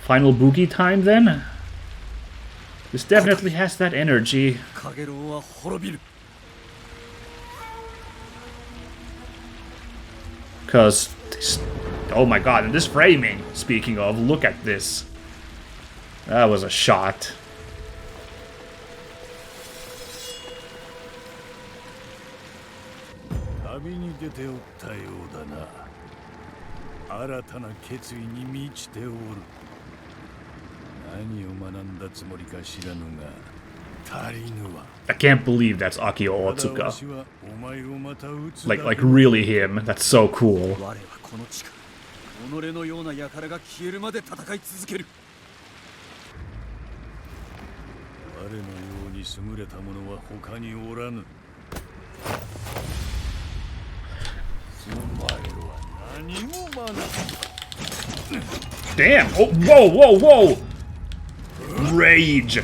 Final boogie time then? This definitely has that energy. Because, oh my god, and this framing, speaking of, look at this. That was a shot. I can't believe that's Akio Otsuka. Like really him. That's so cool. Damn! Oh, whoa, whoa, whoa! Rage!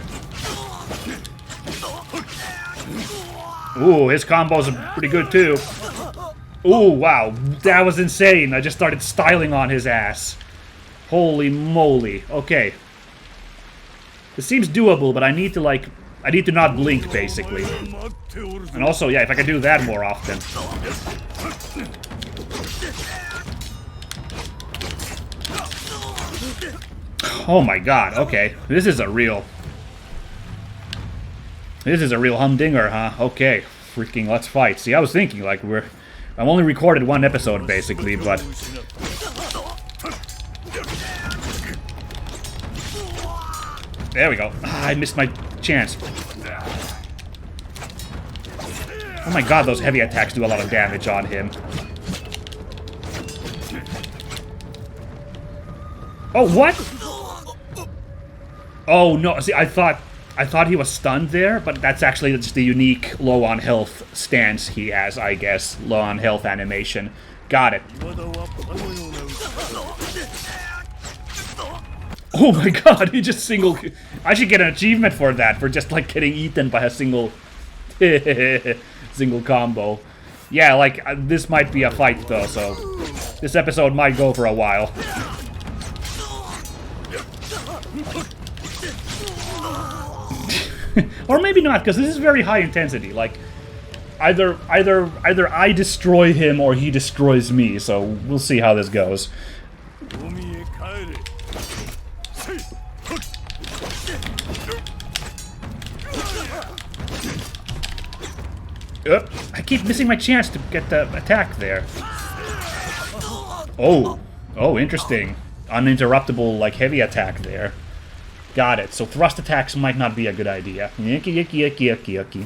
Ooh, his combos are pretty good too. Ooh, wow, that was insane. I just started styling on his ass. Holy moly. Okay. This seems doable, but I need to not blink, basically. And also, yeah, if I could do that more often. Oh my god, okay. This is a real humdinger, huh? Okay. Freaking let's fight. See, I was thinking, like, I've only recorded one episode, basically, but... There we go. Ah, I missed my chance. Oh my god, those heavy attacks do a lot of damage on him. Oh, what? Oh, no. See, I thought he was stunned there, but that's actually just the unique low on health stance he has, I guess. Low on health animation. Got it. Oh my god, he just single... I should get an achievement for that, for just, like, getting eaten by a single... single combo. Yeah, like, this might be a fight, though, so... This episode might go for a while. Or maybe not, because this is very high intensity. Like, either I destroy him or he destroys me. So we'll see how this goes. I keep missing my chance to get the attack there. Oh, interesting. Uninterruptible, like, heavy attack there. Got it. So thrust attacks might not be a good idea. Yucky, yucky, yucky, yucky, yucky.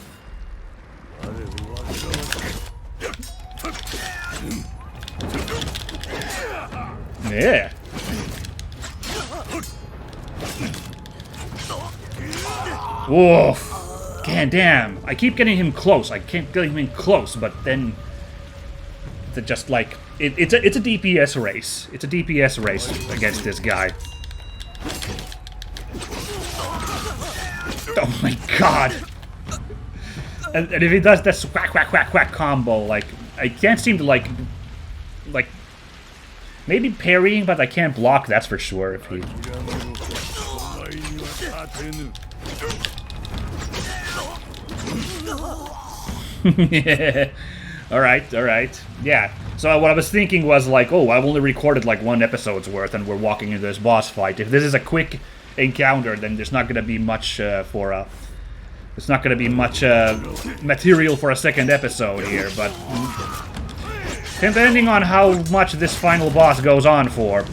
Yeah. Woof. God damn. I keep getting him close. I can't get him in close, but then... It's just like... It's a DPS race. It's a DPS race against this guy. Oh my god! And if he does this whack, whack, whack, whack combo, like, I can't seem to, like, maybe parrying, but I can't block, that's for sure, if he... Yeah. Alright. Yeah. So what I was thinking was, like, oh, I've only recorded, like, one episode's worth, and we're walking into this boss fight. If this is a quick encounter, then there's not going to be much there's not going to be much material for a second episode here, but depending on how much this final boss goes on for,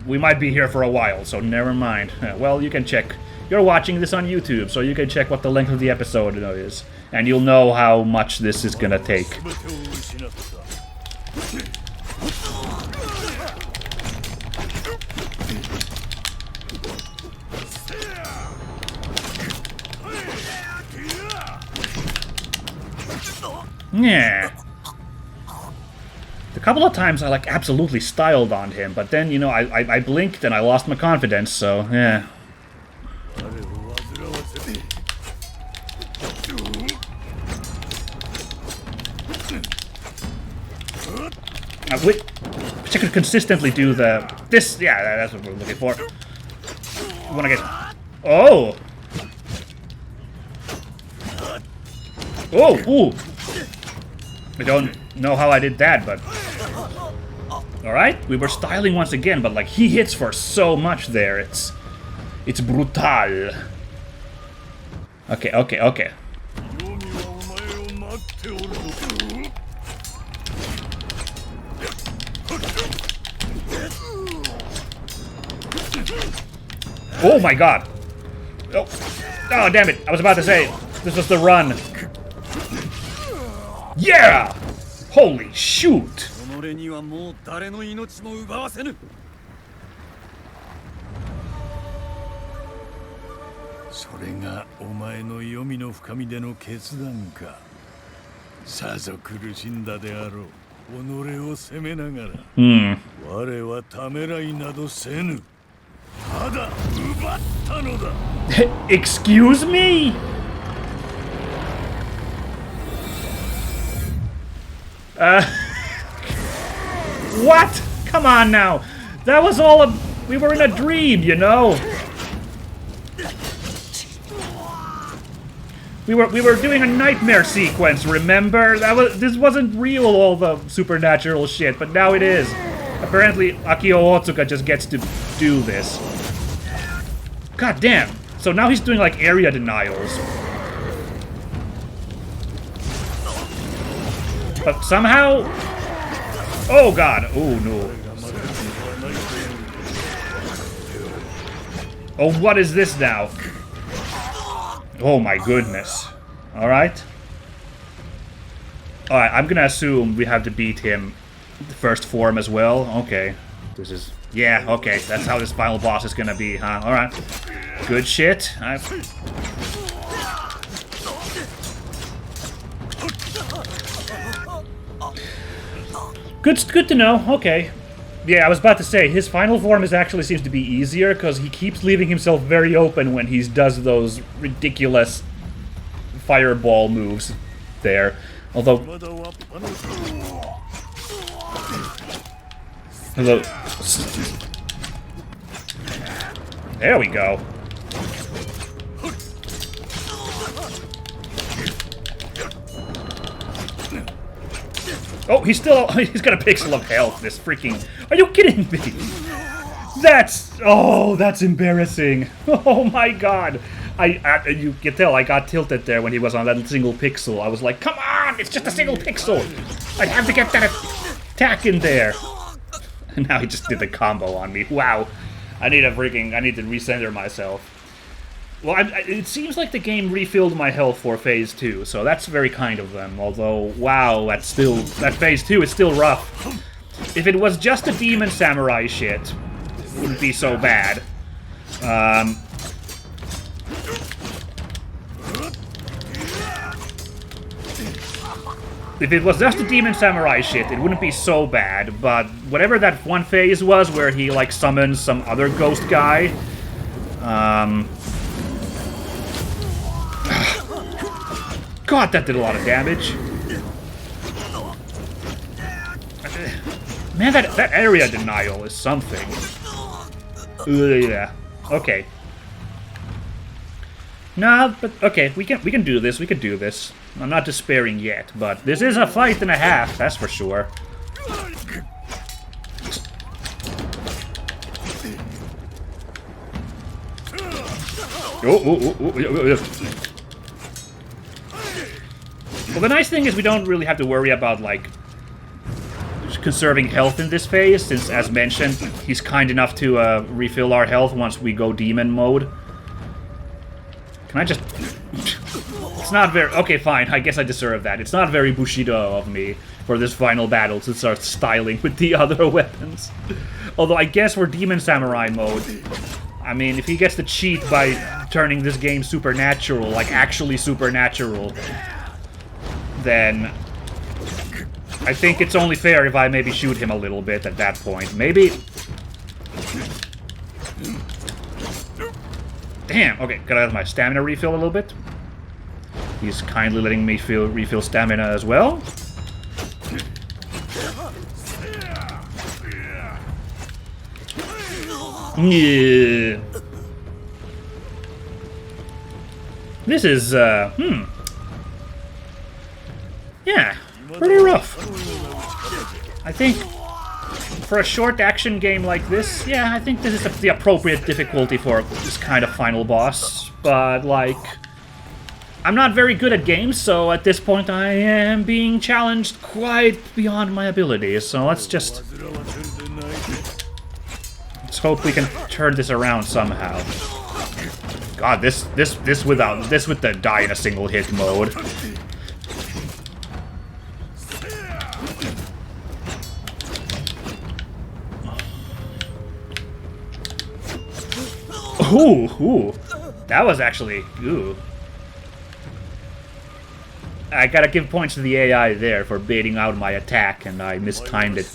we might be here for a while, so never mind. Well, you can check. You're watching this on YouTube, so you can check what the length of the episode is, and you'll know how much this is going to take. Yeah. A couple of times I, like, absolutely styled on him, but then, you know, I blinked and I lost my confidence, so, yeah. I wish I could consistently do this. Yeah, that's what we're looking for. We want to get. Oh. Oh. Ooh. I don't know how I did that, but. All right, we were styling once again, but like he hits for so much there. It's brutal. Okay. Oh my god. Oh, damn it. I was about to say, this was the run. Yeah! Holy shoot! Excuse me? What? Come on now. That was all we were in a dream, you know. We were doing a nightmare sequence, remember? This wasn't real, all the supernatural shit, but now it is. Apparently, Akio Otsuka just gets to do this. God damn. So now he's doing like area denials. But somehow... Oh god. Oh no. Oh, what is this now? Oh my goodness. Alright. Alright, I'm gonna assume we have to beat him the first form as well. Okay. This is... Yeah, okay. That's how this final boss is gonna be, huh? Alright. Good shit. Good to know. Okay. Yeah, I was about to say, his final form actually seems to be easier, because he keeps leaving himself very open when he does those ridiculous fireball moves there. Although... There we go. Oh, he's got a pixel of health, this freaking... Are you kidding me? That's embarrassing. Oh my god. You can tell I got tilted there when he was on that single pixel. I was like, come on, it's just a single pixel. I have to get that attack in there. And now he just did the combo on me. Wow. I need to recenter myself. Well, it seems like the game refilled my health for Phase 2, so that's very kind of them. Although, wow, that Phase 2 is still rough. If it was just the Demon Samurai shit, it wouldn't be so bad. If it was just the Demon Samurai shit, it wouldn't be so bad, but whatever that one phase was where he, like, summons some other ghost guy, God, that did a lot of damage. Man, that area denial is something. Yeah. Okay. Nah, but okay, we can do this. We can do this. I'm not despairing yet, but this is a fight and a half, that's for sure. Well, the nice thing is we don't really have to worry about, like, conserving health in this phase, since, as mentioned, he's kind enough to refill our health once we go demon mode. Can I just... It's not very... Okay, fine, I guess I deserve that. It's not very Bushido of me for this final battle to start styling with the other weapons. Although I guess we're Demon Samurai mode. I mean, if he gets to cheat by turning this game supernatural, like actually supernatural, then I think it's only fair if I maybe shoot him a little bit at that point. Maybe... Damn, okay, gotta have my stamina refill a little bit. He's kindly letting me refill stamina as well. Yeah. This is, yeah, pretty rough. I think for a short action game like this, yeah, I think this is the appropriate difficulty for this kind of final boss. But, like, I'm not very good at games, so at this point I am being challenged quite beyond my abilities. So let's hope we can turn this around somehow. God, this with the die in a single hit mode. Ooh, that was actually, ooh. I gotta give points to the AI there for baiting out my attack, and I mistimed it.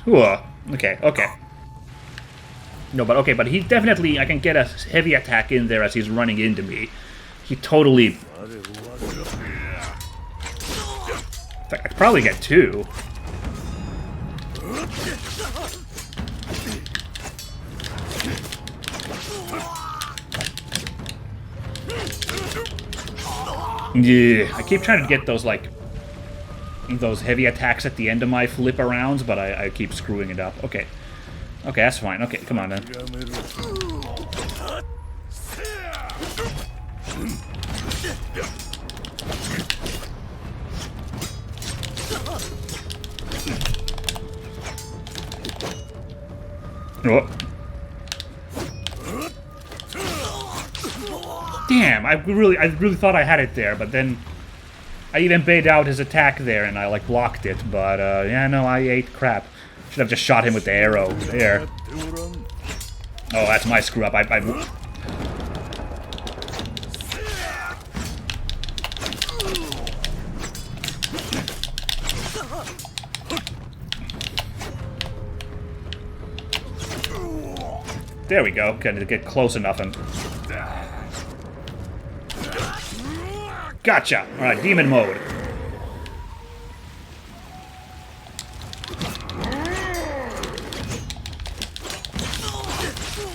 Ooh, okay. No, but he definitely, I can get a heavy attack in there as he's running into me. He totally... In fact, I could probably get two. Yeah, I keep trying to get those, like, those heavy attacks at the end of my flip arounds, but I keep screwing it up. Okay. Okay, that's fine. Okay, come on then. Oh. Damn, I really thought I had it there, but then I even baited out his attack there and I like blocked it, but yeah, no, I ate crap. Should have just shot him with the arrow there. Oh, that's my screw up. There we go. Gotta get close enough and... Gotcha! Alright, demon mode.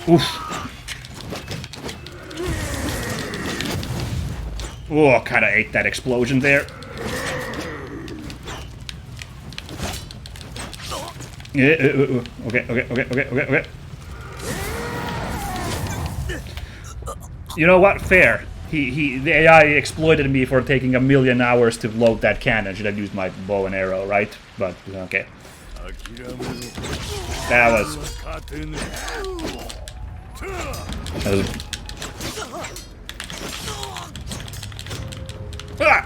Oof. Oh, kinda ate that explosion there. Okay. You know what? Fair. The AI exploited me for taking 1,000,000 hours to load that cannon. Should have used my bow and arrow, right? But, okay. That was... Ah!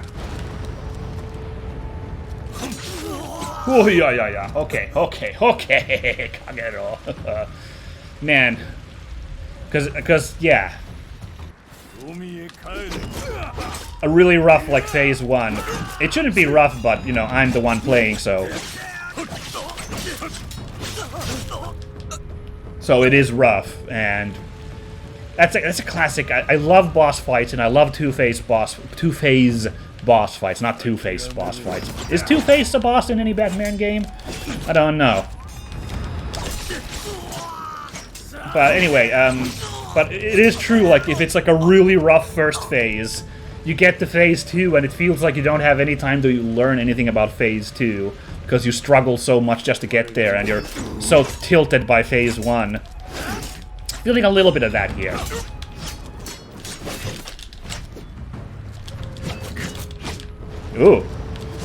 Oh, yeah. Okay. Kagerou. Man. Because, yeah. A really rough, like, phase 1. It shouldn't be rough, but, you know, I'm the one playing, so... So it is rough, and... That's a classic. I love boss fights, and I love two-phase boss fights, not two-face boss fights. Is Two-Face a boss in any Batman game? I don't know. But anyway, but it is true, like, if it's like a really rough first phase, you get to phase 2 and it feels like you don't have any time to learn anything about phase 2, because you struggle so much just to get there, and you're so tilted by phase 1. Feeling a little bit of that here. Ooh.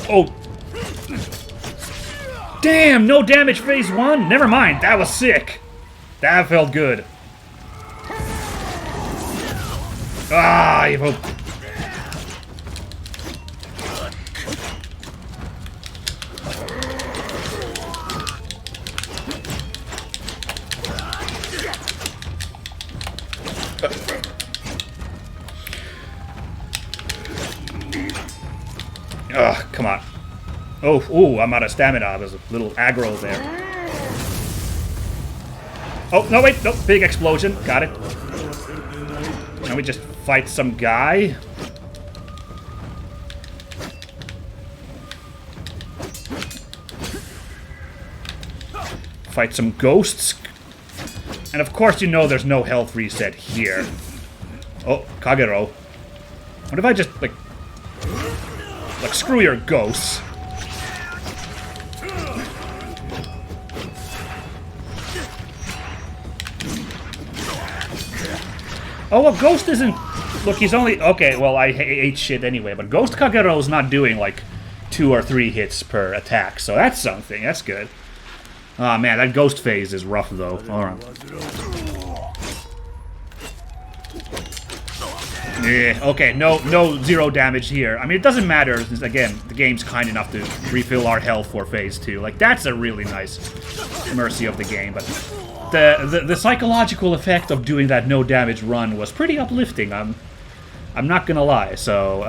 Oh. Damn, no damage phase 1? Never mind, that was sick. That felt good. Ah, evil. Ugh, come on. Oh, ooh, I'm out of stamina. There's a little aggro there. Oh, no, wait, no, big explosion. Got it. Now we just fight some guy. fight some ghosts. And of course you know there's no health reset here. Oh, Kagerou. What if I just, like, screw your ghosts? Oh, well, Ghost isn't... Look, he's only... Okay, well, I ate shit anyway, but Ghost Kagerou's not doing, like, 2 or 3 hits per attack, so that's something. That's good. Oh, man, that Ghost phase is rough, though. Alright. Yeah, okay, no 0 damage here. I mean, it doesn't matter, since, again, the game's kind enough to refill our health for phase 2. Like, that's a really nice mercy of the game, but... The psychological effect of doing that no damage run was pretty uplifting. I'm not gonna lie. So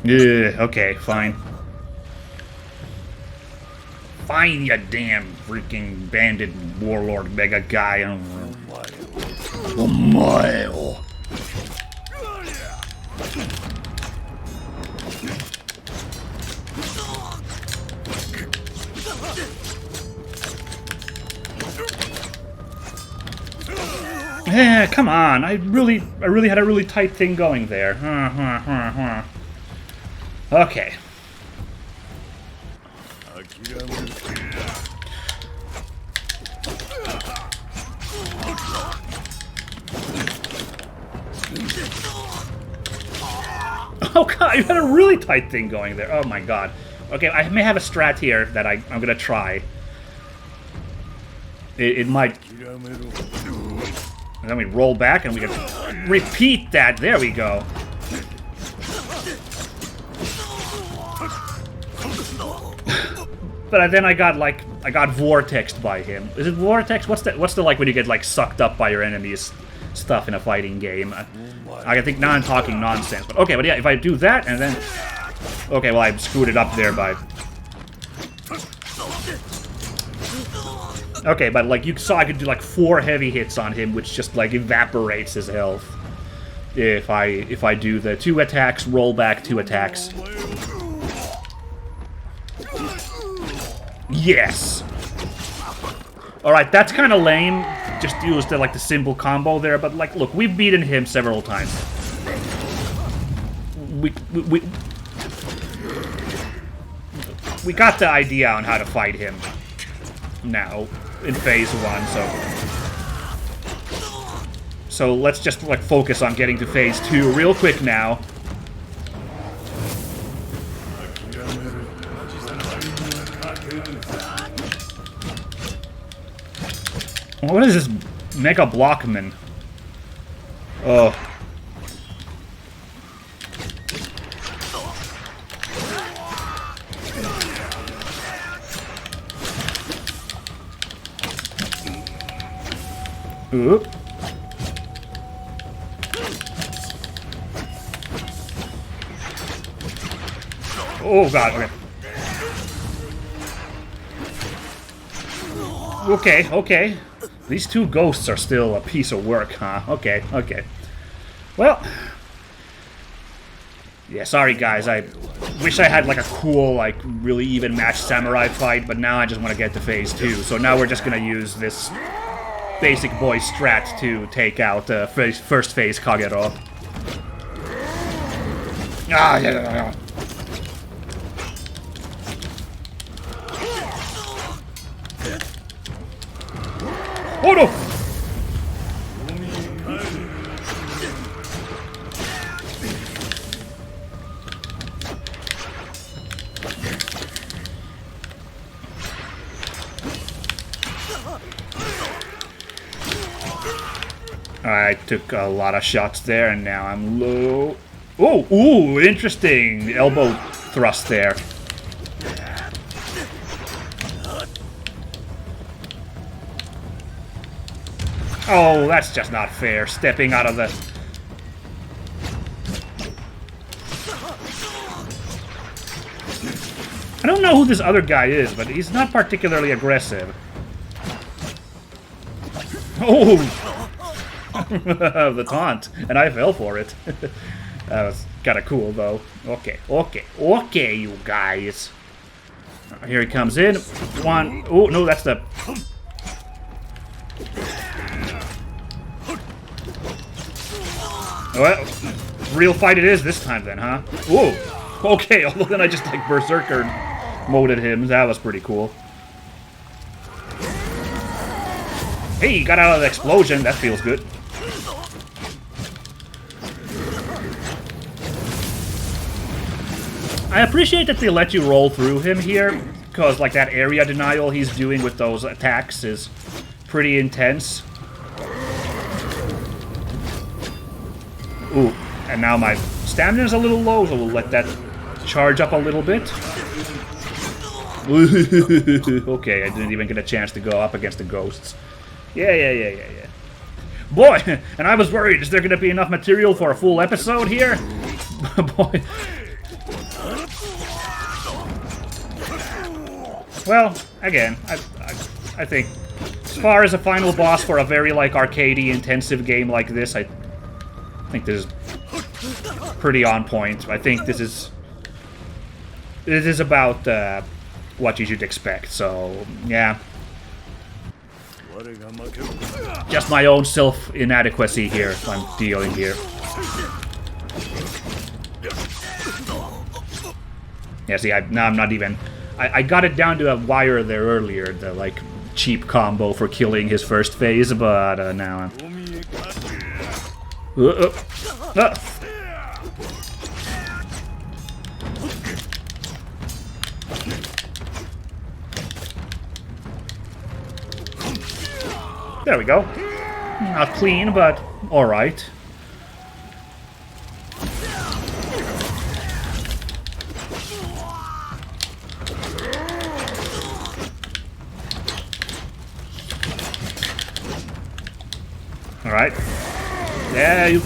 yeah, okay, fine. Fine, you damn freaking bandit warlord mega guy. Oh my. Yeah, come on. I really had a really tight thing going there. Okay. Oh god, you had a really tight thing going there. Oh my god. Okay, I may have a strat here that I'm gonna try. It might... And then we roll back and we can repeat that. There we go. But then I got vortexed by him. Is it vortex? What's the like when you get like sucked up by your enemies stuff in a fighting game? I think now I'm talking nonsense. But okay, but yeah, if I do that and then okay, well I screwed it up there by okay, but like you saw I could do like 4 heavy hits on him, which just like evaporates his health. If I do the 2 attacks, roll back 2 attacks. Yes! Alright, that's kind of lame. Just used like the simple combo there, but like, look, we've beaten him several times. We got the idea on how to fight him now in phase 1, so let's just like focus on getting to phase 2 real quick now. What is this Mega Blockman? Oh. Oop. Oh god, okay. Okay. These 2 ghosts are still a piece of work, huh? Okay. Well... Yeah, sorry guys, I wish I had like a cool, like, really even matched samurai fight, but now I just want to get to phase 2. So now we're just gonna use this basic boy strat to take out first phase Kagerou. Ah, yeah. Oh no! I took a lot of shots there, and now I'm low. Oh, ooh, interesting. The elbow thrust there. Oh, that's just not fair. Stepping out of the... I don't know who this other guy is, but he's not particularly aggressive. Oh! The taunt. And I fell for it. That was kind of cool, though. Okay, you guys. Here he comes in. One. Oh, no, that's the... Well, real fight it is this time then, huh? Whoa. Okay, although then I just, like, berserker moded him. That was pretty cool. Hey, he got out of the explosion. That feels good. I appreciate that they let you roll through him here, because, like, that area denial he's doing with those attacks is pretty intense. Ooh, and now my stamina's a little low, so we'll let that charge up a little bit. Okay, I didn't even get a chance to go up against the ghosts. Yeah. Boy, and I was worried, is there going to be enough material for a full episode here? Boy. Well, again, I think, as far as a final boss for a very, like, arcadey intensive game like this, I think this is pretty on point. I think this is about what you should expect, so, yeah. Just my own self-inadequacy here I'm dealing here. Yeah, see, now I'm not even... I got it down to a wire there earlier, the, like, cheap combo for killing his first phase, but now I'm... There we go. Not clean, but alright. Alright. Yeah, you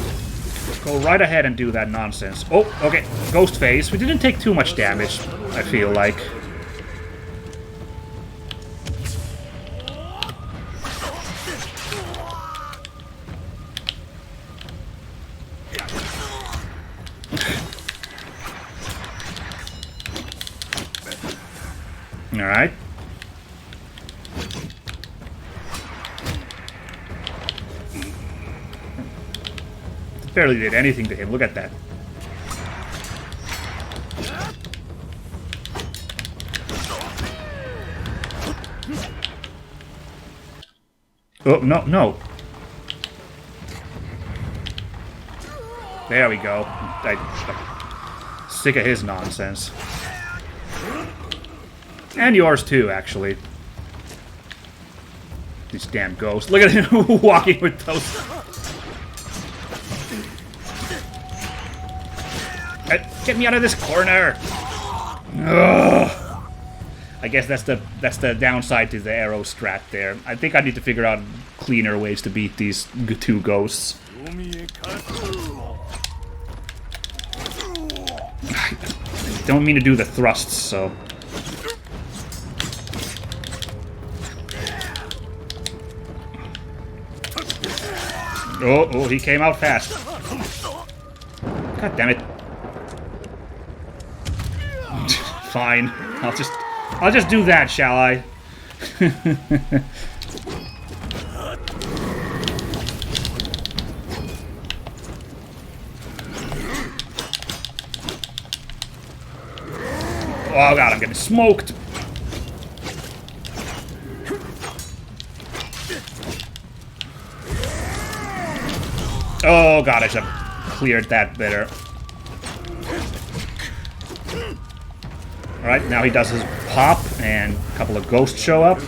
go right ahead and do that nonsense. Oh, okay. Ghost phase. We didn't take too much damage, I feel like. Alright. Barely did anything to him. Look at that. Oh, no. There we go. I'm sick of his nonsense. And yours too, actually. These damn ghosts. Look at him walking with those. Get me out of this corner! Ugh. I guess that's the downside to the arrow strat there. I think I need to figure out cleaner ways to beat these two ghosts. I don't mean to do the thrusts, so... Oh, he came out fast. God damn it. Fine. I'll just do that, shall I? Oh god, I'm getting smoked. Oh god, I should have cleared that better. Alright, now he does his pop, and a couple of ghosts show up.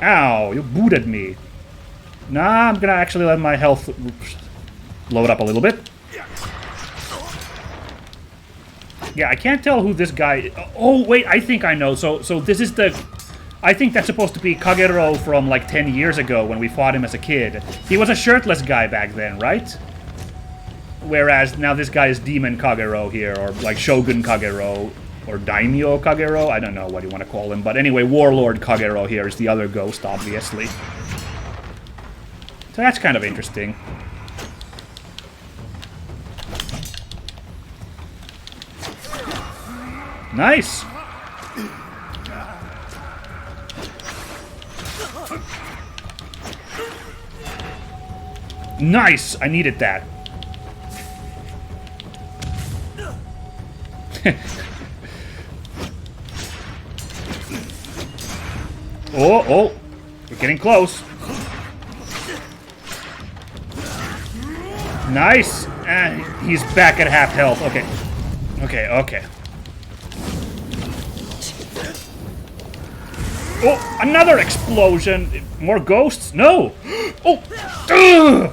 Ow, you booted me. Nah, I'm gonna actually let my health load up a little bit. Yeah, I can't tell who this guy... Oh, wait, I think I know. So this is the... I think that's supposed to be Kagerou from, like, 10 years ago when we fought him as a kid. He was a shirtless guy back then, right? Whereas now this guy is Demon Kagerou here, or, like, Shogun Kagerou. Or Daimyo Kagerou, I don't know what you want to call him. But anyway, Warlord Kagerou here is the other ghost, obviously. So that's kind of interesting. Nice! Nice! I needed that. Oh, we're getting close. Nice! And he's back at half health. Okay. Okay. Oh, another explosion! More ghosts? No! Oh! Ugh!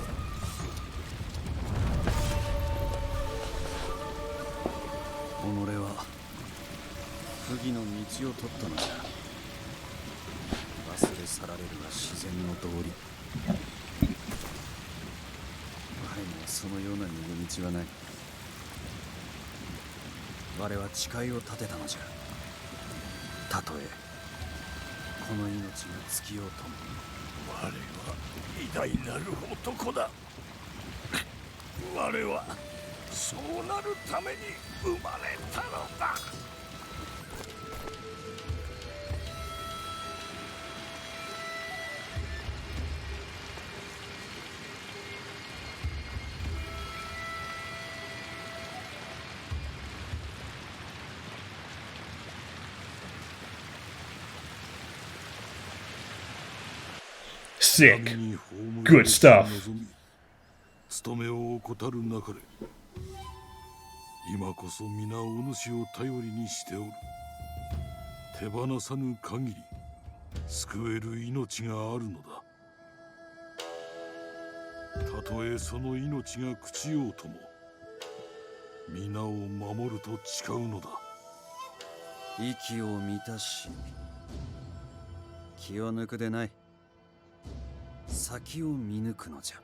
そうなるために生まれたのだ。Sick. Good stuff. 務めを怠るなかれ。今こそ皆お主を頼りにしておる。手放さぬ限り救える命があるのだ。たとえその命が朽ちようとも、皆を守ると誓うのだ。息を満たし、気を抜くでない。先を見抜くのじゃ。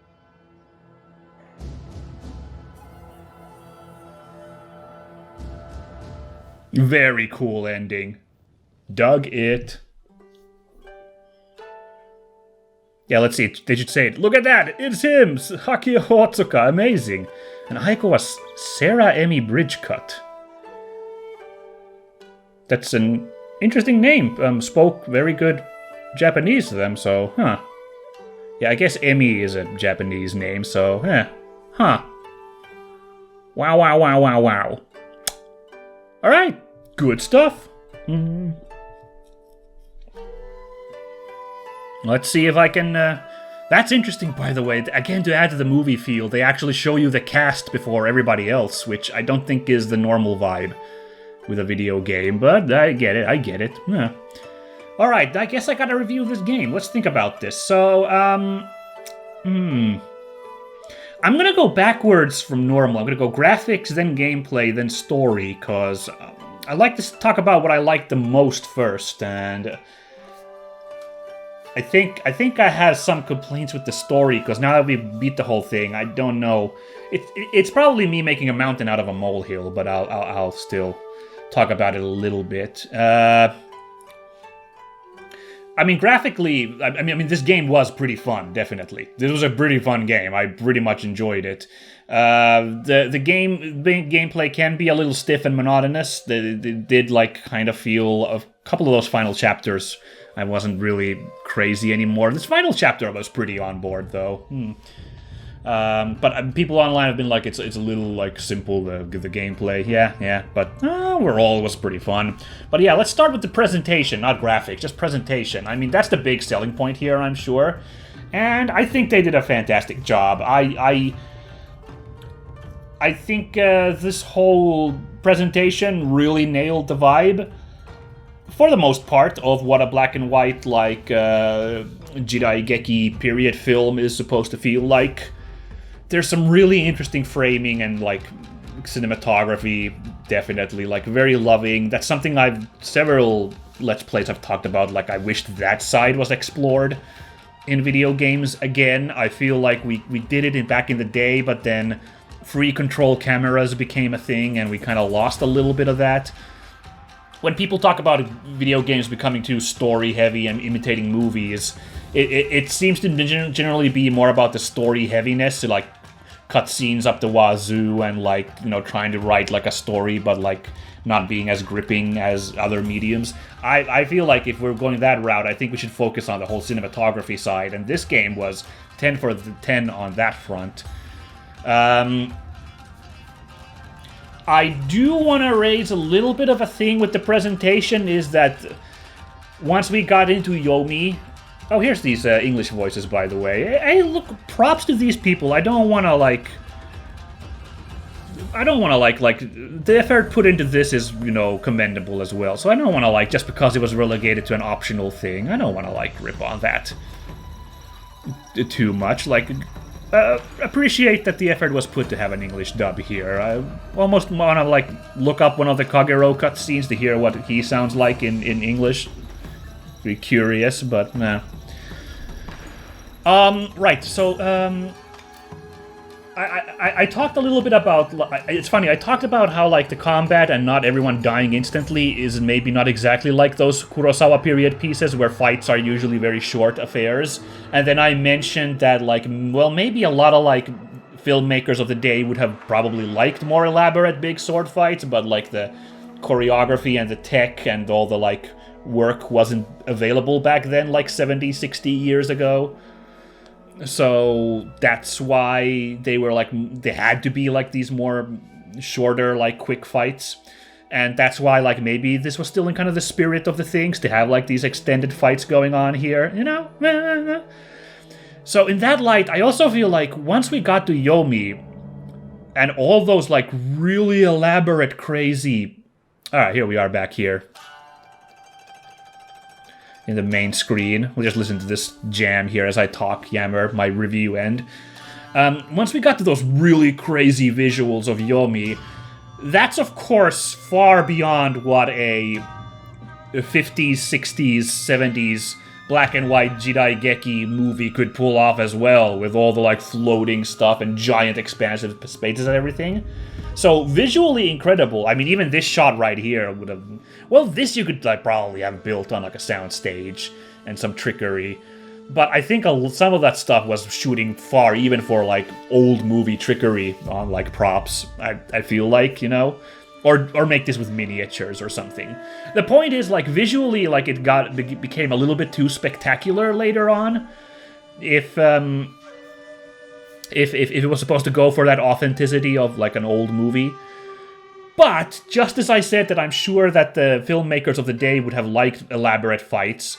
Very cool ending. Dug it. Yeah, let's see. They should say it. Look at that! It's him! Hakio Otsuka. Amazing. And Aiko was Sarah Emi Bridgecut. That's an interesting name. Spoke very good Japanese to them, so, huh. Yeah, I guess Emi is a Japanese name, so, huh. Wow. Alright, good stuff. Let's see if I can... That's interesting, by the way. Again, to add to the movie feel, they actually show you the cast before everybody else, which I don't think is the normal vibe with a video game, but I get it. Yeah. Alright, I guess I gotta review this game. Let's think about this. So, I'm gonna go backwards from normal. I'm gonna go graphics, then gameplay, then story, because I like to talk about what I like the most first, and I think I have some complaints with the story, because now that we beat the whole thing, I don't know. It's probably me making a mountain out of a molehill, but I'll still talk about it a little bit. I mean, graphically, I mean, this game was pretty fun, definitely. This was a pretty fun game. I pretty much enjoyed it. The gameplay can be a little stiff and monotonous. They did, like, kind of feel a couple of those final chapters. I wasn't really crazy anymore. This final chapter was pretty on board, though. But people online have been like, it's a little, like, simple, the gameplay. Yeah, but overall it was pretty fun. But yeah, let's start with the presentation, not graphics, just presentation. I mean, that's the big selling point here, I'm sure. And I think they did a fantastic job. I think this whole presentation really nailed the vibe, for the most part, of what a black and white, like, Jidaigeki period film is supposed to feel like. There's some really interesting framing and, like, cinematography, definitely, like, very loving. That's something several Let's Plays I've talked about, like, I wished that side was explored in video games again. I feel like we did it back in the day, but then free control cameras became a thing, and we kind of lost a little bit of that. when people talk about video games becoming too story-heavy and imitating movies, it seems to generally be more about the story heaviness, so like cutscenes up the wazoo and like, you know, trying to write like a story but like not being as gripping as other mediums. I feel like if we're going that route, I think we should focus on the whole cinematography side, and this game was 10 for the 10 on that front. I do want to raise a little bit of a thing with the presentation, is that once we got into Yomi... Oh, here's these English voices, by the way. Hey, look, props to these people. I don't want to, like... the effort put into this is, you know, commendable as well. So I don't want to, like, just because it was relegated to an optional thing, I don't want to, like, rip on that too much. Like... appreciate that the effort was put to have an English dub here. I almost want to, like, look up one of the Kagerou cutscenes to hear what he sounds like in English. Be curious, but nah. Right, so, I talked a little bit about... It's funny, I talked about how, like, the combat and not everyone dying instantly is maybe not exactly like those Kurosawa period pieces where fights are usually very short affairs. And then I mentioned that, like, well, maybe a lot of, like, filmmakers of the day would have probably liked more elaborate big sword fights, but, like, the choreography and the tech and all the, like, work wasn't available back then, like, 70, 60 years ago. So that's why they were like, they had to be like these more shorter, like quick fights. And that's why, like, maybe this was still in kind of the spirit of the things to have like these extended fights going on here, you know? So in that light, I also feel like once we got to Yomi and all those like really elaborate, crazy... Alright, here we are back here in the main screen. We'll just listen to this jam here as I talk, yammer my review end. Once we got to those really crazy visuals of Yomi, that's of course far beyond what a 50s, 60s, 70s black and white Jidaigeki movie could pull off as well, with all the like floating stuff and giant expansive spaces and everything. So visually incredible. I mean, even this shot right here would have... Well, this you could like probably have built on like a sound stage and some trickery. But I think some of that stuff was shooting far, even for like old movie trickery on like props. I feel like, you know, or make this with miniatures or something. The point is, like, visually, like it became a little bit too spectacular later on. If it was supposed to go for that authenticity of like an old movie. But just as I said that I'm sure that the filmmakers of the day would have liked elaborate fights,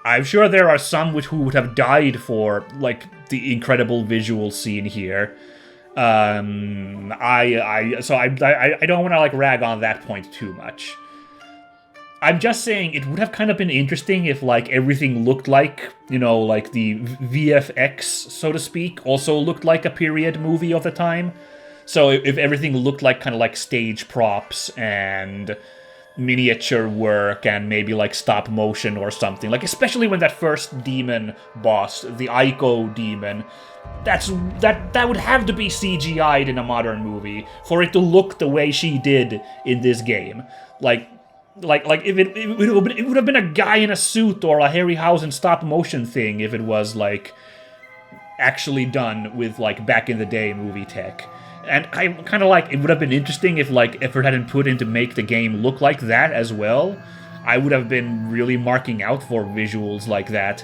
I'm sure there are some who would have died for like the incredible visual scene here. I don't want to like rag on that point too much. I'm just saying it would have kind of been interesting if like everything looked like, you know, like the VFX, so to speak, also looked like a period movie of the time. So if everything looked like kind of like stage props and miniature work and maybe like stop motion or something, like especially when that first demon boss, the Aiko demon, that would have to be CGI'd in a modern movie for it to look the way she did in this game. Like if it would have been a guy in a suit or a Harryhausen stop motion thing if it was like actually done with like back in the day movie tech. And I kind of like, it would have been interesting if like effort had been put in to make the game look like that as well. I would have been really marking out for visuals like that.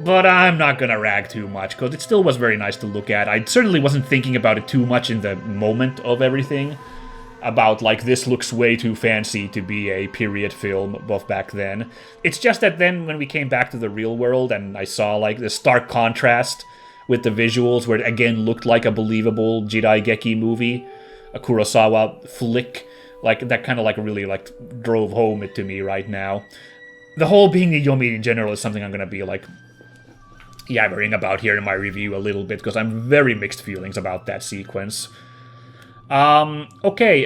But I'm not gonna rag too much, because it still was very nice to look at. I certainly wasn't thinking about it too much in the moment of everything. About, like, this looks way too fancy to be a period film of back then. It's just that then when we came back to the real world and I saw, like, the stark contrast with the visuals where it again looked like a believable Jidaigeki movie, a Kurosawa flick, like, that kind of, like, really, like, drove home it to me right now. The whole being a Yomi in general is something I'm gonna be, like, yammering about here in my review a little bit, because I'm very mixed feelings about that sequence. Okay,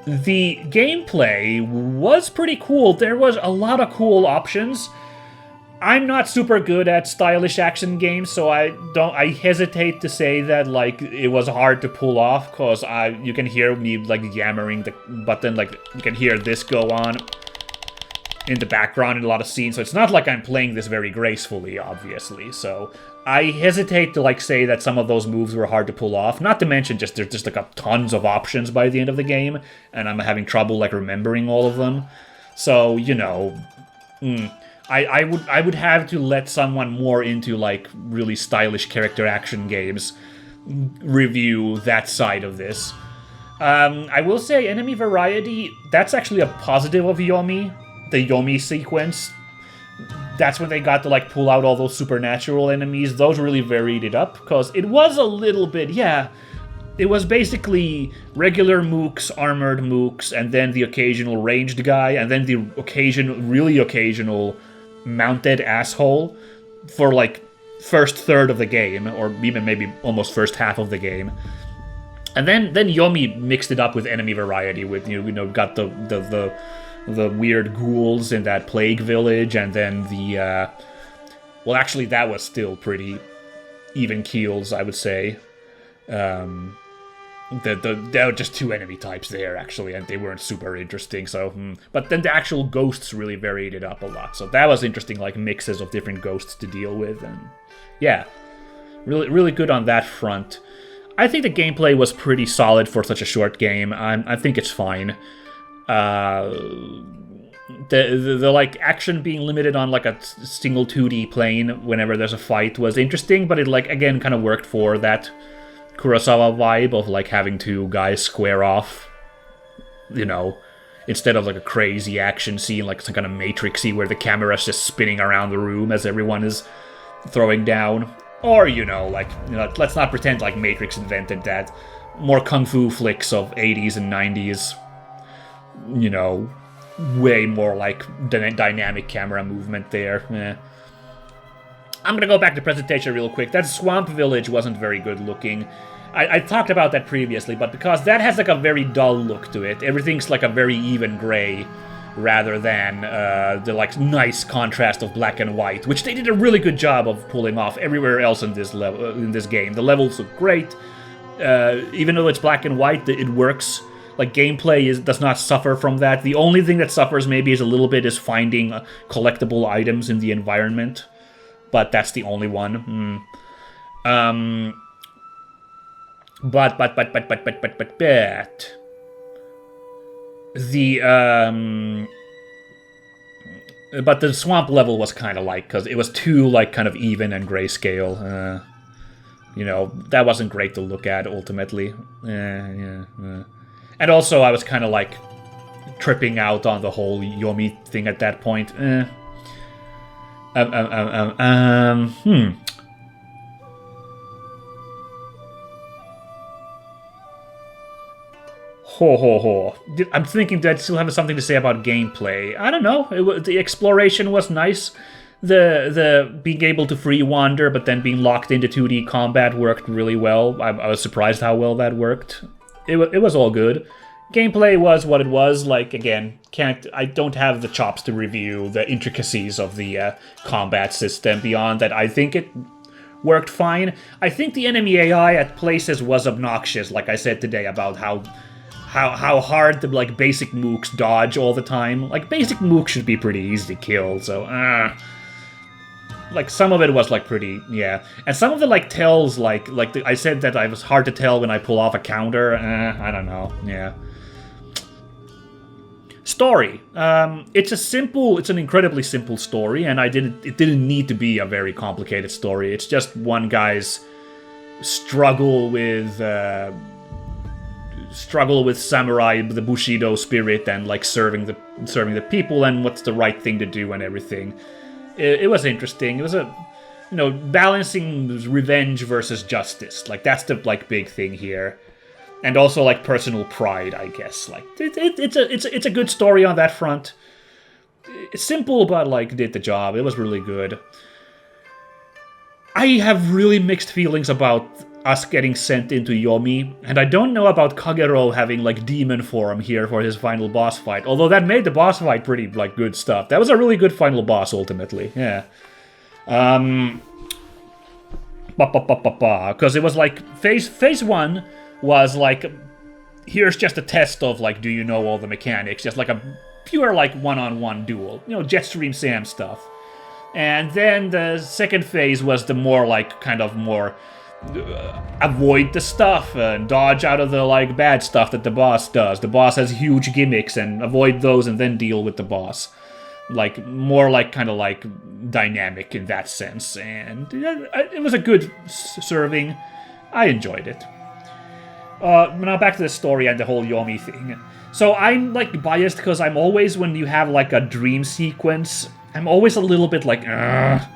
the gameplay was pretty cool. There was a lot of cool options. I'm not super good at stylish action games, so I hesitate to say that like it was hard to pull off, cause you can hear me like yammering the button, like you can hear this go on in the background in a lot of scenes, so it's not like I'm playing this very gracefully, obviously, so I hesitate to like say that some of those moves were hard to pull off, not to mention just there's just like tons of options by the end of the game, and I'm having trouble like remembering all of them, so, you know, I would have to let someone more into like really stylish character action games review that side of this. I will say enemy variety, that's actually a positive of Yomi. The Yomi sequence, that's when they got to like pull out all those supernatural enemies. Those really varied it up, because it was a little bit, yeah, it was basically regular mooks, armored mooks, and then the occasional ranged guy, and then the really occasional mounted asshole for like first third of the game, or even maybe almost first half of the game. And then Yomi mixed it up with enemy variety, with you know got the weird ghouls in that plague village, and then the well, actually that was still pretty even keels, I would say. There were just two enemy types there, actually, and they weren't super interesting, so... But then the actual ghosts really varied it up a lot, so that was interesting, like, mixes of different ghosts to deal with, and... Yeah, really, really good on that front. I think the gameplay was pretty solid for such a short game. I think it's fine. The like, action being limited on, like, a single 2D plane whenever there's a fight was interesting, but it, like, again, kind of worked for that Kurosawa vibe of like having two guys square off, you know, instead of like a crazy action scene, like some kind of Matrixy where the camera's just spinning around the room as everyone is throwing down. Or, you know, like, you know, let's not pretend like Matrix invented that. More kung fu flicks of 80s and 90s, you know, way more like dynamic camera movement there. I'm gonna go back to presentation real quick. That swamp village wasn't very good looking. I talked about that previously, but because that has like a very dull look to it, everything's like a very even gray, rather than the like nice contrast of black and white, which they did a really good job of pulling off everywhere else in this level, in this game. The levels look great, even though it's black and white, it works. Like, gameplay does not suffer from that. The only thing that suffers maybe is a little bit is finding collectible items in the environment. But that's the only one. But the swamp level was kind of like, because it was too like kind of even and grayscale. You know, that wasn't great to look at ultimately. And also, I was kind of like tripping out on the whole Yomi thing at that point. I'm thinking that I still have something to say about gameplay. I don't know. The exploration was nice. The being able to free wander, but then being locked into 2D combat worked really well. I was surprised how well that worked. It was all good. Gameplay was what it was. Like, again, I don't have the chops to review the intricacies of the combat system beyond that. I think it worked fine. I think the enemy AI at places was obnoxious, like I said today, about how hard the like basic mooks dodge all the time. Like, basic mooks should be pretty easy to kill, so like, some of it was like pretty, yeah. And some of the like tells, I said that I was hard to tell when I pull off a counter. I don't know, yeah. Story. It's an incredibly simple story, and it didn't need to be a very complicated story. It's just one guy's struggle with samurai, the Bushido spirit, and like serving the people, and what's the right thing to do and everything. It was interesting. It was balancing revenge versus justice. Like, that's the like big thing here. And also, like, personal pride, I guess. Like, it's a good story on that front. It's simple, but, like, did the job. It was really good. I have really mixed feelings about us getting sent into Yomi, and I don't know about Kagerou having like demon form here for his final boss fight. Although that made the boss fight pretty like good stuff. That was a really good final boss ultimately. Yeah. Because it was like phase 1 was like, here's just a test of like, do you know all the mechanics? Just like a pure like one-on-one duel, you know, Jetstream Sam stuff. And then the second phase was the more like kind of more avoid the stuff and dodge out of the like bad stuff that the boss does. The boss has huge gimmicks and avoid those and then deal with the boss. Like more like kind of like dynamic in that sense, and it was a good serving. I enjoyed it. Now back to the story and the whole Yomi thing. So I'm like biased because I'm always, when you have like a dream sequence, I'm always a little bit like, ugh.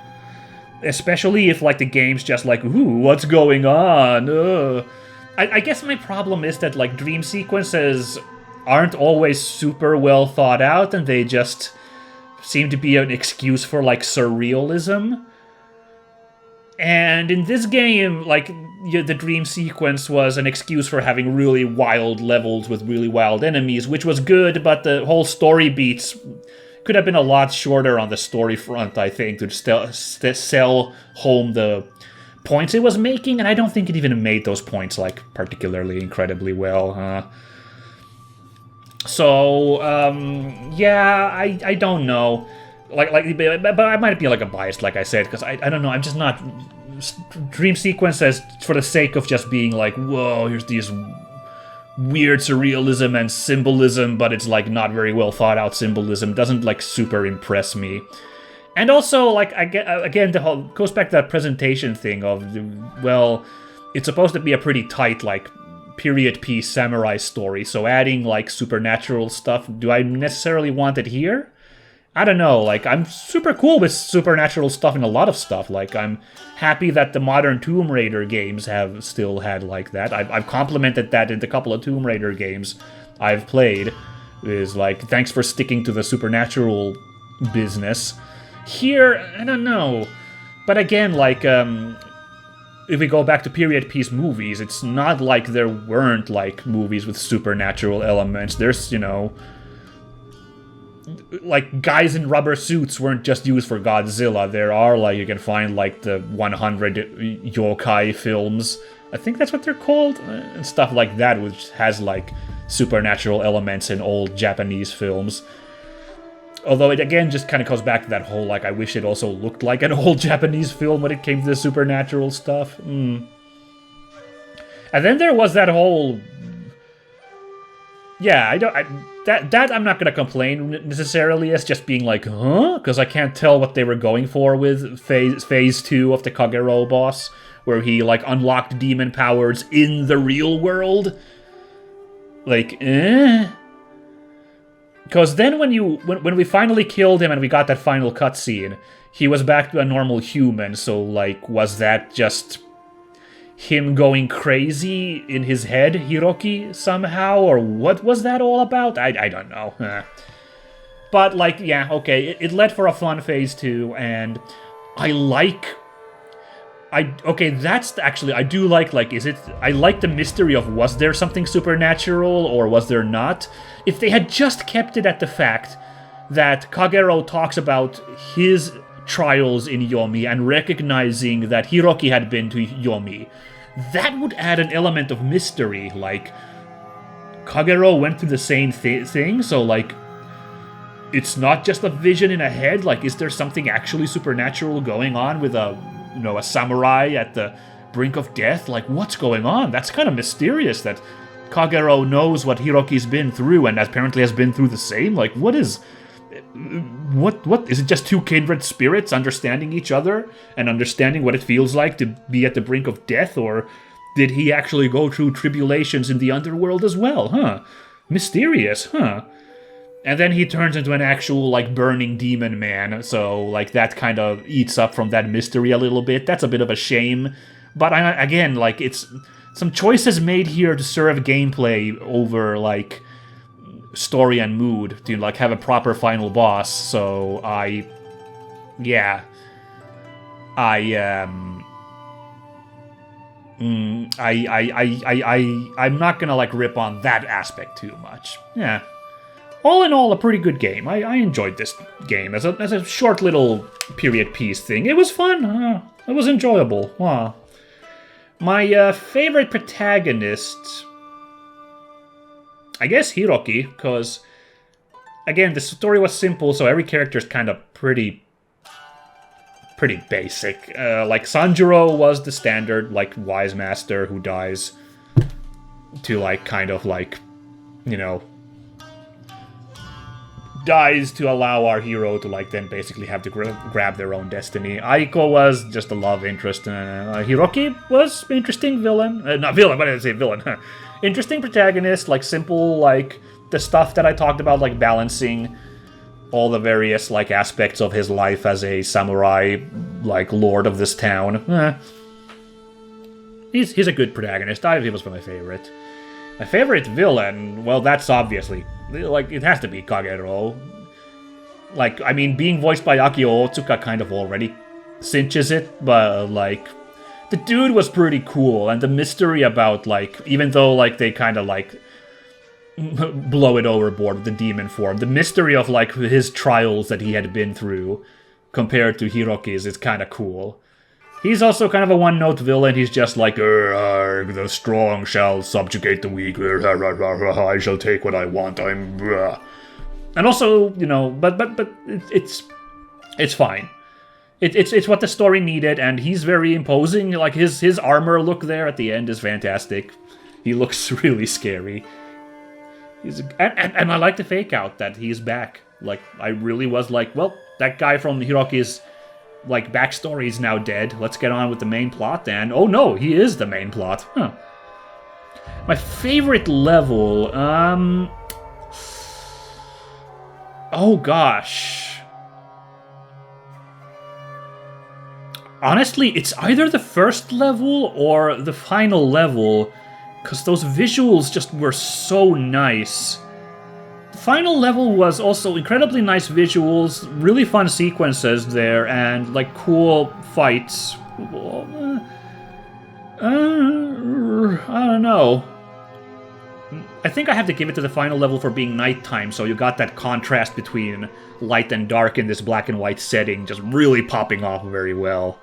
Especially if like the game's just like, ooh, what's going on? I guess my problem is that like dream sequences aren't always super well thought out, and they just seem to be an excuse for like surrealism. And in this game, like the dream sequence was an excuse for having really wild levels with really wild enemies, which was good, but the whole story beats could have been a lot shorter on the story front, I think, to sell home the points it was making, and I don't think it even made those points like particularly incredibly well. So yeah, I don't know. Like, but I might be like a bias, like I said, because I don't know. I'm just not dream sequences for the sake of just being like, whoa, here's these weird surrealism and symbolism, but it's like not very well thought out symbolism. Doesn't like super impress me. And also, like, again, the whole goes back to that presentation thing of, well, it's supposed to be a pretty tight like period piece samurai story, so adding like supernatural stuff, do I necessarily want it here? I don't know, like, I'm super cool with supernatural stuff in a lot of stuff. Like, I'm happy that the modern Tomb Raider games have still had like that. I've complimented that in the couple of Tomb Raider games I've played, is like, thanks for sticking to the supernatural business. Here, I don't know. But again, like, if we go back to period piece movies, it's not like there weren't, like, movies with supernatural elements. There's, you know, like, guys in rubber suits weren't just used for Godzilla. There are, like, you can find, like, the 100 yokai films. I think that's what they're called. And stuff like that, which has, like, supernatural elements in old Japanese films. Although it, again, just kind of goes back to that whole, like, I wish it also looked like an old Japanese film when it came to the supernatural stuff. And then there was that whole... Yeah, that I'm not going to complain necessarily as just being like, huh? Because I can't tell what they were going for with phase 2 of the Kagerou boss, where he, like, unlocked demon powers in the real world. Like, Because then when we finally killed him and we got that final cutscene, he was back to a normal human, so, like, was that just him going crazy in his head, Hiroki, somehow? Or what was that all about? I don't know. But, like, yeah, okay, it led for a fun phase 2, and okay, that's actually, I do like, I like the mystery of, was there something supernatural, or was there not? If they had just kept it at the fact that Kagerou talks about his trials in Yomi and recognizing that Hiroki had been to Yomi, that would add an element of mystery, like, Kagerou went through the same thing, so, like, it's not just a vision in a head, like, is there something actually supernatural going on with a samurai at the brink of death? Like, what's going on? That's kind of mysterious that Kagerou knows what Hiroki's been through and apparently has been through the same. Like, what is it just two kindred spirits understanding each other and understanding what it feels like to be at the brink of death? Or did he actually go through tribulations in the underworld as well? Huh? Mysterious, huh? And then he turns into an actual, like, burning demon man, so, like, that kind of eats up from that mystery a little bit. That's a bit of a shame. But, again, like, it's some choices made here to serve gameplay over, like, story and mood, to, like, have a proper final boss, so I I'm not gonna like rip on that aspect too much. Yeah. All in all, a pretty good game. I enjoyed this game as a short little period piece thing. It was fun. It was enjoyable. My favorite protagonist, I guess Hiroki, because again, the story was simple, so every character is kind of pretty basic. Like Sanjuro was the standard, like wise master who dies to like kind of like, you know, dies to allow our hero to like then basically have to grab their own destiny. Aiko was just a love interest. Hiroki was interesting villain. Not villain, but I didn't say villain. Interesting protagonist, like simple, like the stuff that I talked about, like balancing all the various like aspects of his life as a samurai, like lord of this town. He's a good protagonist. He was my favorite. My favorite villain, well, that's obviously, like, it has to be Kagerou. Like, I mean, being voiced by Akio Otsuka kind of already cinches it, but, like, the dude was pretty cool, and the mystery about, like, even though, like, they kind of, like, blow it overboard with the demon form, the mystery of, like, his trials that he had been through compared to Hiroki's is kind of cool. He's also kind of a one-note villain. He's just like, the strong shall subjugate the weak. I shall take what I want. And also, you know, but it's fine. It's what the story needed, and he's very imposing. Like his armor look there at the end is fantastic. He looks really scary. And I like the fake out that he's back. Like I really was like, well, that guy from Hiroki's like backstory is now dead. Let's get on with the main plot, and oh no, he is the main plot. Huh. My favorite level, oh gosh. Honestly, it's either the first level or the final level, because those visuals just were so nice. Final level was also incredibly nice visuals, really fun sequences there, and like cool fights. I don't know. I think I have to give it to the final level for being nighttime, so you got that contrast between light and dark in this black and white setting just really popping off very well.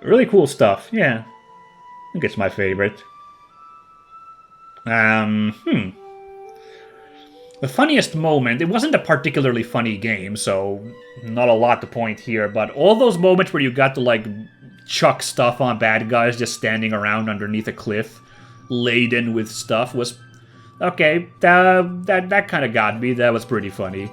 Really cool stuff, yeah. I think it's my favorite. The funniest moment, it wasn't a particularly funny game, so not a lot to point here, but all those moments where you got to, like, chuck stuff on bad guys just standing around underneath a cliff, laden with stuff, was... Okay, that kind of got me. That was pretty funny.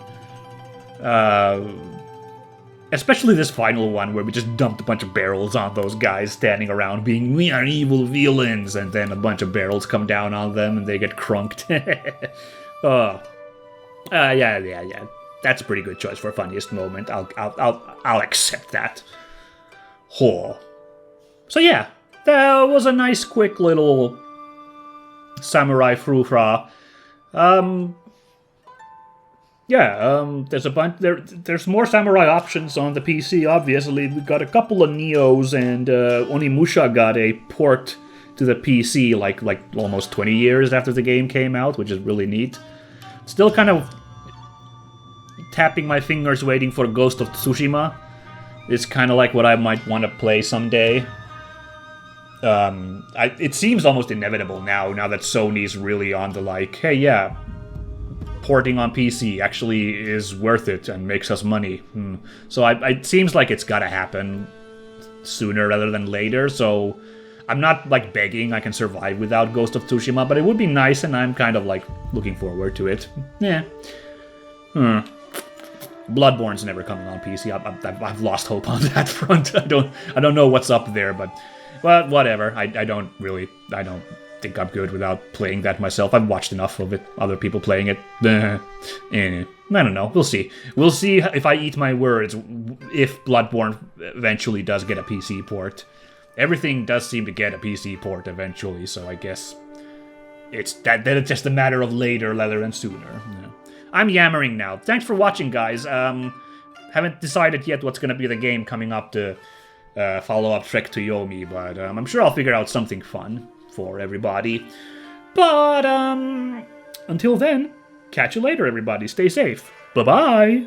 Especially this final one, where we just dumped a bunch of barrels on those guys standing around being, we are evil villains, and then a bunch of barrels come down on them and they get crunked. Yeah. That's a pretty good choice for funniest moment. I'll accept that. So yeah, that was a nice, quick little samurai frou-fra. There's a bunch. There's more samurai options on the PC. Obviously, we got a couple of Neos, and Onimusha got a port to the PC like almost 20 years after the game came out, which is really neat. Still kind of tapping my fingers waiting for Ghost of Tsushima. It's kind of like what I might want to play someday. It seems almost inevitable now that Sony's really on the like, hey, yeah, porting on PC actually is worth it and makes us money. So it seems like it's gotta happen sooner rather than later, so I'm not, like, begging I can survive without Ghost of Tsushima, but it would be nice, and I'm kind of, like, looking forward to it. Yeah. Bloodborne's never coming on PC. I've lost hope on that front. I don't know what's up there, but whatever. I don't think I'm good without playing that myself. I've watched enough of it, other people playing it. I don't know. We'll see. We'll see if I eat my words, if Bloodborne eventually does get a PC port. Everything does seem to get a PC port eventually, so I guess it's just a matter of later rather than sooner. Yeah. I'm yammering now. Thanks for watching, guys. Haven't decided yet what's going to be the game coming up to follow-up trick to Yomi, but I'm sure I'll figure out something fun for everybody. But until then, catch you later, everybody. Stay safe. Bye-bye.